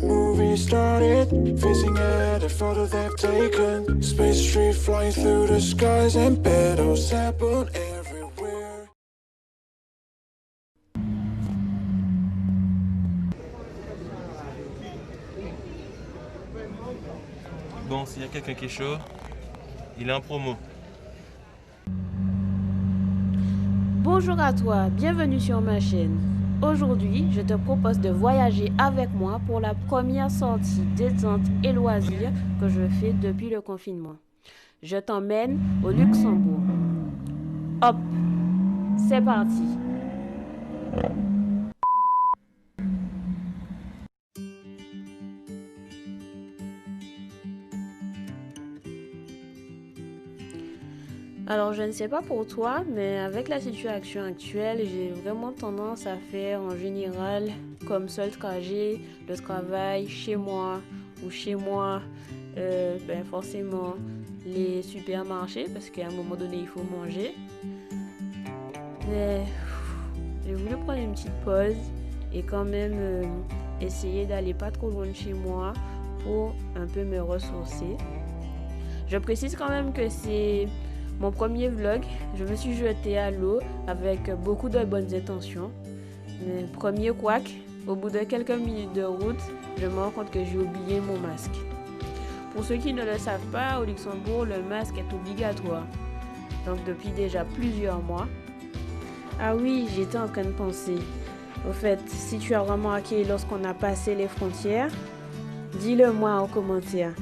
movie started. Facing at a photo they've taken. Space tree flying through the skies and petals happen everywhere. Bon, s'il y a quelqu'un qui est chaud, il est en promo. Bonjour à toi, bienvenue sur ma chaîne. Aujourd'hui, je te propose de voyager avec moi pour la première sortie détente et loisirs que je fais depuis le confinement. Je t'emmène au Luxembourg. Hop, c'est parti. Alors, je ne sais pas pour toi, mais avec la situation actuelle, j'ai vraiment tendance à faire en général comme seul trajet le travail chez moi ou chez moi, forcément les supermarchés parce qu'à un moment donné, il faut manger. Mais j'ai voulu prendre une petite pause et quand même essayer d'aller pas trop loin de chez moi pour un peu me ressourcer. Je précise quand même que c'est mon premier vlog. Je me suis jetée à l'eau avec beaucoup de bonnes intentions. Mais premier couac, au bout de quelques minutes de route, je me rends compte que j'ai oublié mon masque. Pour ceux qui ne le savent pas, au Luxembourg, le masque est obligatoire. Donc depuis déjà plusieurs mois. Ah oui, j'étais en train de penser. Au fait, si tu as remarqué lorsqu'on a passé les frontières, dis-le moi en commentaire.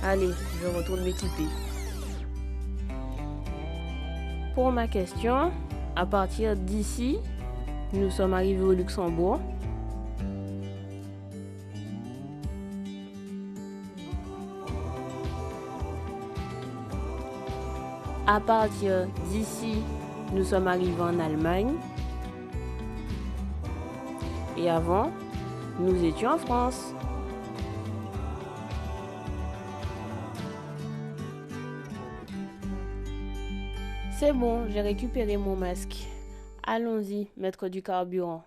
Allez, je retourne m'équiper. Pour ma question, à partir d'ici, nous sommes arrivés au Luxembourg. À partir d'ici, nous sommes arrivés en Allemagne. Et avant, nous étions en France. C'est bon, j'ai récupéré mon masque. Allons-y, mettre du carburant.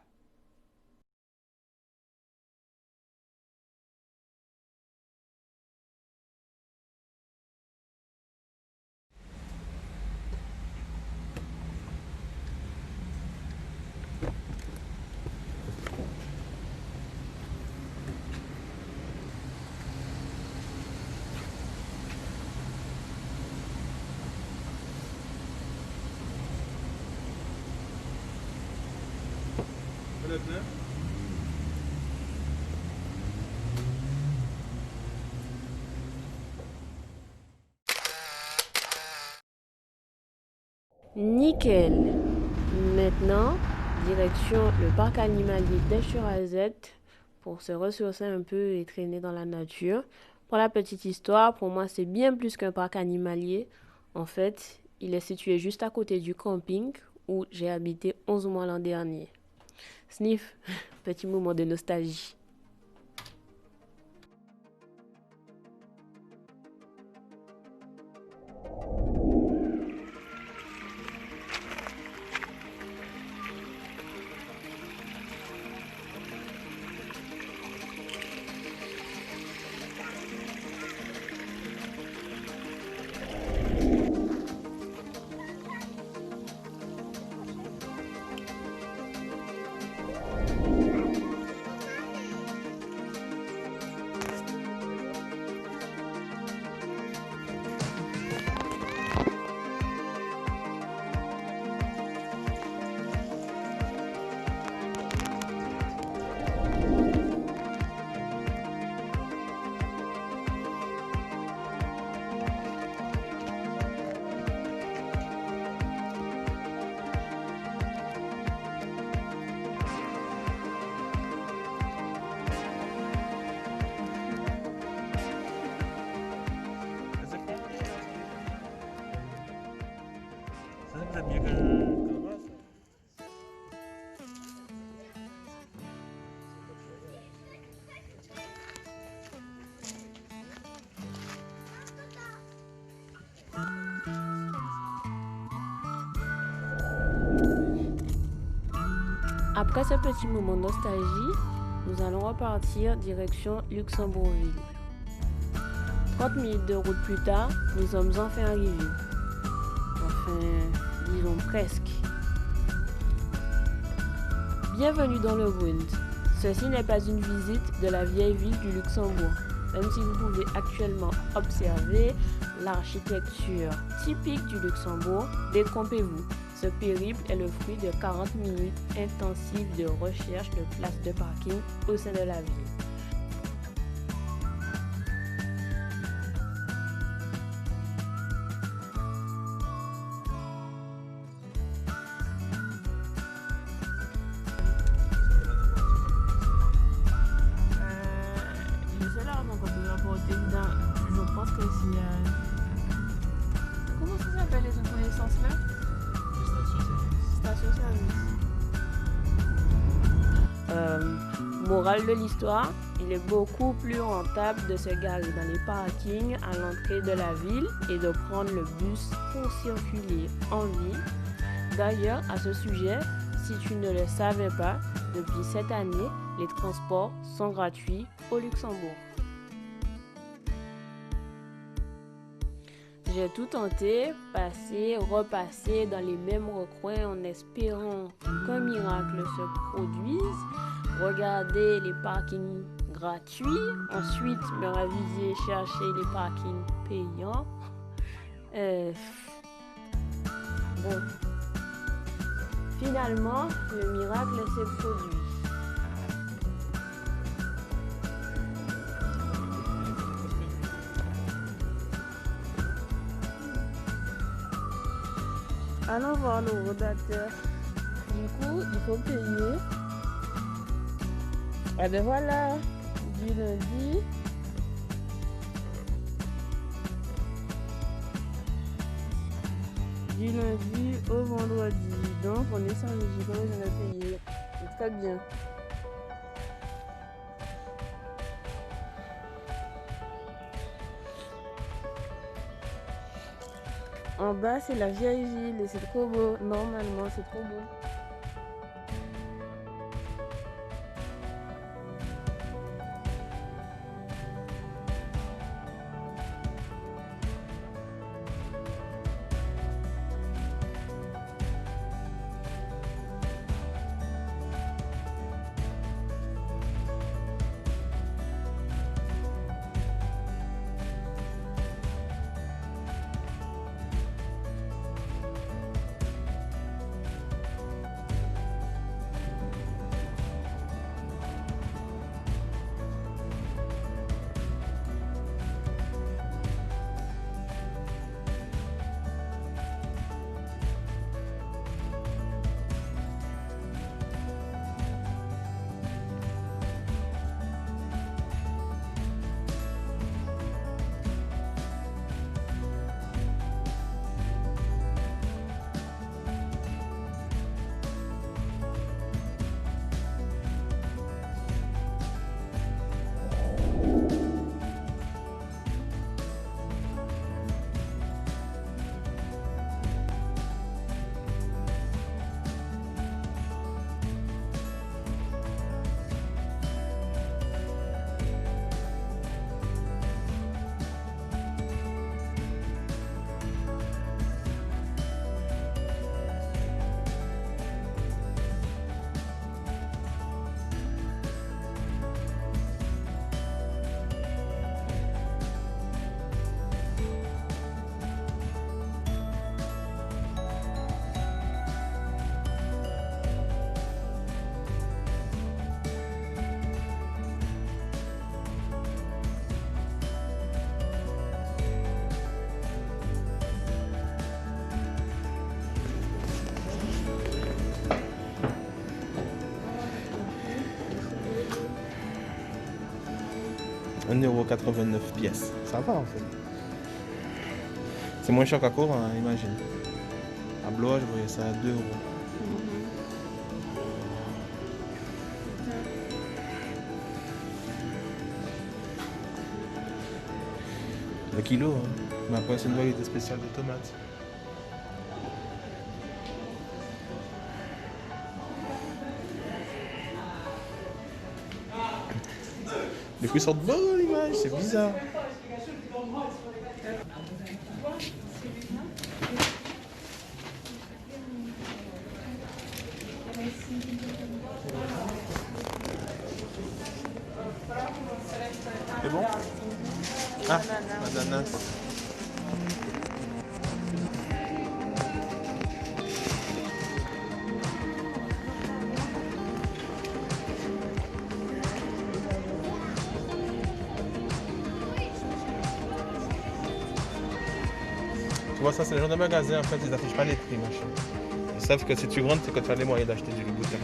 Nickel. Maintenant, direction le parc animalier d'Esch-sur-Alzette pour se ressourcer un peu et traîner dans la nature. Pour la petite histoire, pour moi, c'est bien plus qu'un parc animalier. En fait, il est situé juste à côté du camping où j'ai habité 11 mois l'an dernier. Sniff, petit moment de nostalgie. Ça peut être mieux qu'un vase. Après ce petit moment de nostalgie, nous allons repartir direction Luxembourgville. 30 minutes de route plus tard, nous sommes enfin arrivés. Enfin, disons presque. Bienvenue dans le Grund. Ceci n'est pas une visite de la vieille ville du Luxembourg, même si vous pouvez actuellement observer l'architecture typique du Luxembourg. Détrompez-vous, ce périple est le fruit de 40 minutes intensives de recherche de places de parking au sein de la ville. Je pense que c'est... Comment ça s'appelle les autres essences là? Station-service. Morale de l'histoire, il est beaucoup plus rentable de se garer dans les parkings à l'entrée de la ville et de prendre le bus pour circuler en ville. D'ailleurs, à ce sujet, si tu ne le savais pas, depuis cette année, les transports sont gratuits au Luxembourg. J'ai tout tenté, passer, repasser dans les mêmes recoins en espérant qu'un miracle se produise, regarder les parkings gratuits, ensuite me raviser, chercher les parkings payants. Bon, finalement, le miracle s'est produit. Allons voir le rodateur. Du coup, il faut payer. Et ben voilà, du lundi au vendredi. Donc on est samedi, comme je l'ai payé. C'est très bien. En bas, c'est la vieille ville et c'est trop beau. Normalement, c'est trop beau. €1,89 pièces. Ça va en fait. C'est moins cher qu'à Coran, hein, imagine. À Blois, je voyais ça à 2 €. Le kilo, hein. Mais après, c'est une variété spéciale de tomates. Les fruits sortent beaux dans l'image, c'est bizarre. C'est bon? Ah, ananas. Tu vois, ça, c'est le genre de magasin, en fait, ils affichent pas les prix, machin. Ils savent que si tu rentres, c'est que tu as les moyens d'acheter du Louboutin.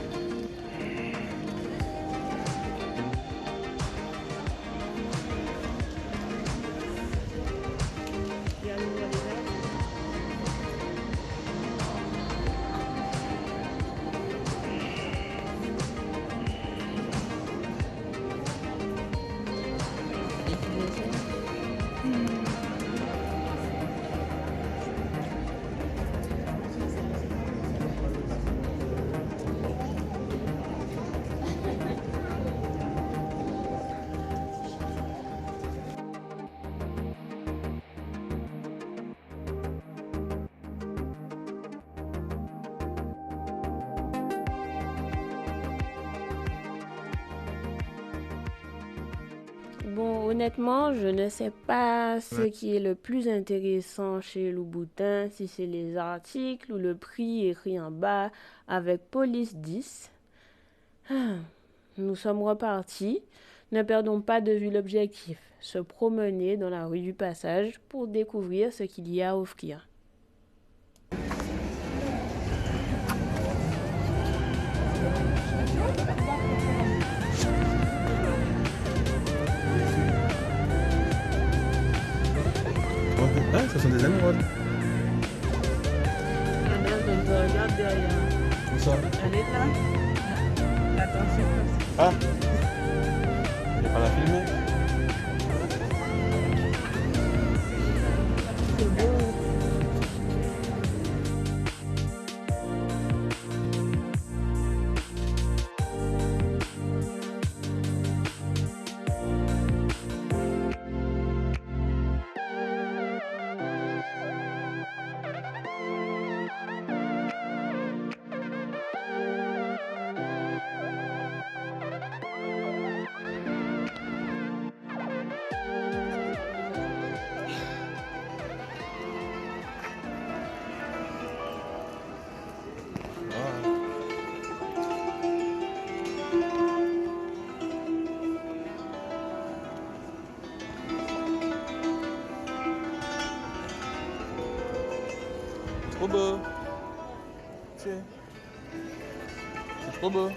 Bon, honnêtement, je ne sais pas ce qui est le plus intéressant chez Louboutin, si c'est les articles ou le prix écrit en bas avec police 10. Nous sommes repartis. Ne perdons pas de vue l'objectif, se promener dans la rue du Passage pour découvrir ce qu'il y a à offrir. Ah, ce sont des émeraudes. Regarde derrière. Où ça? Elle est là. Attention. Ah! Je vais pas la filmer. C'est beau. Trop beau. C'est trop beau.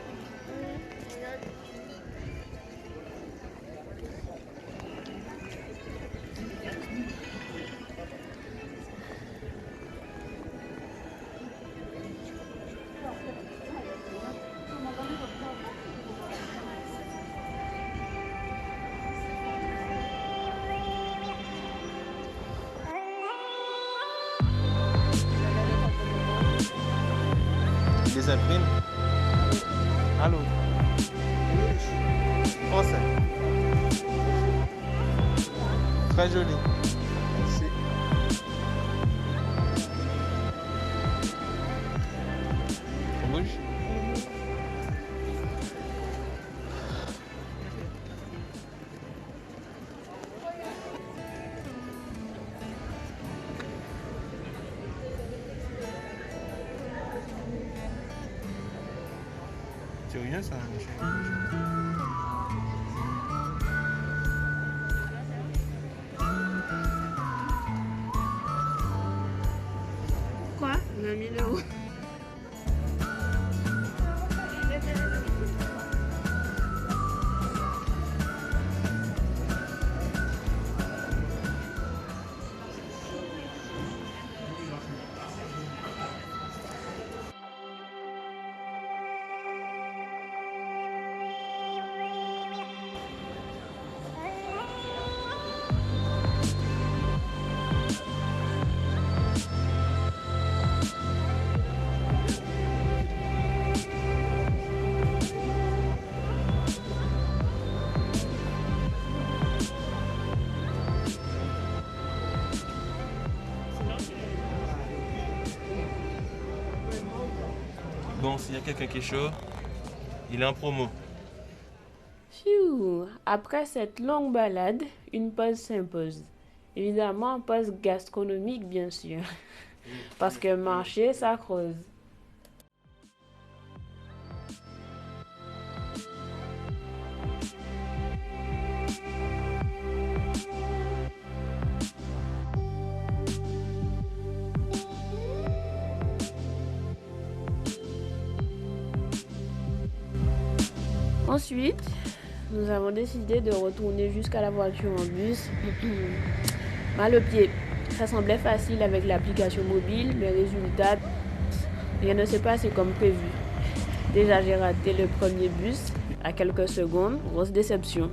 Il les imprime. Allô? Français. Très joli. Merci. On bouge? C'est rien ça, Quoi? 2000 €. Bon, s'il y a quelqu'un qui est chaud, il est en promo. Phew. Après cette longue balade, une pause s'impose. Évidemment, pause gastronomique, bien sûr. Parce que marcher, ça creuse. Ensuite, nous avons décidé de retourner jusqu'à la voiture en bus. Mal au pied. Ça semblait facile avec l'application mobile, mais résultat, rien ne s'est passé comme prévu. Déjà, j'ai raté le premier bus à quelques secondes. Grosse déception.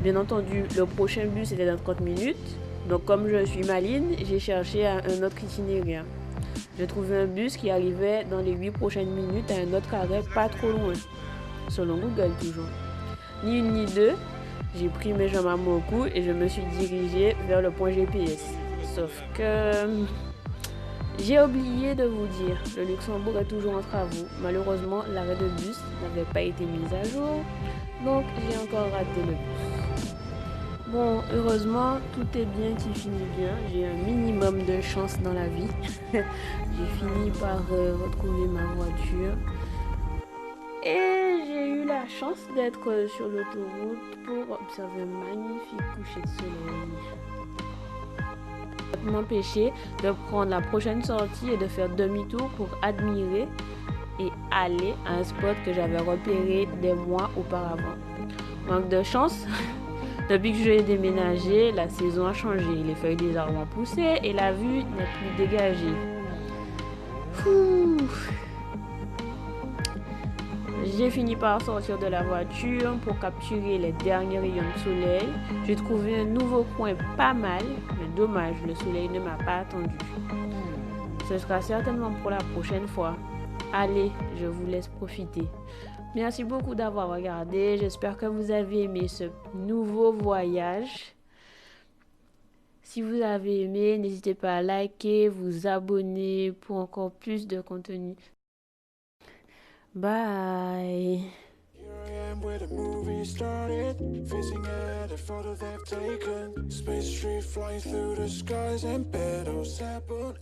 Bien entendu, le prochain bus était dans 30 minutes. Donc, comme je suis maligne, j'ai cherché un autre itinéraire. J'ai trouvé un bus qui arrivait dans les 8 prochaines minutes à un autre arrêt pas trop loin. Selon Google toujours. Ni une ni deux, j'ai pris mes jambes à mon cou et je me suis dirigée vers le point GPS. Sauf que j'ai oublié de vous dire, le Luxembourg est toujours en travaux. Malheureusement, l'arrêt de bus n'avait pas été mis à jour, donc j'ai encore raté le bus. Bon, heureusement, tout est bien qui finit bien. J'ai un minimum de chance dans la vie. J'ai fini par retrouver ma voiture. Et j'ai eu la chance d'être sur l'autoroute pour observer un magnifique coucher de soleil. Ça m'empêchait de prendre la prochaine sortie et de faire demi-tour pour admirer et aller à un spot que j'avais repéré des mois auparavant. Manque de chance, depuis que j'ai déménagé, la saison a changé. Les feuilles des arbres ont poussé et la vue n'est plus dégagée. J'ai fini par sortir de la voiture pour capturer les derniers rayons de soleil. J'ai trouvé un nouveau coin pas mal, mais dommage, le soleil ne m'a pas attendu. Ce sera certainement pour la prochaine fois. Allez, je vous laisse profiter. Merci beaucoup d'avoir regardé. J'espère que vous avez aimé ce nouveau voyage. Si vous avez aimé, n'hésitez pas à liker, vous abonner pour encore plus de contenu. Bye. Here I am where the movie started, facing at a photo they've taken. Space tree flying through the skies and petals happen.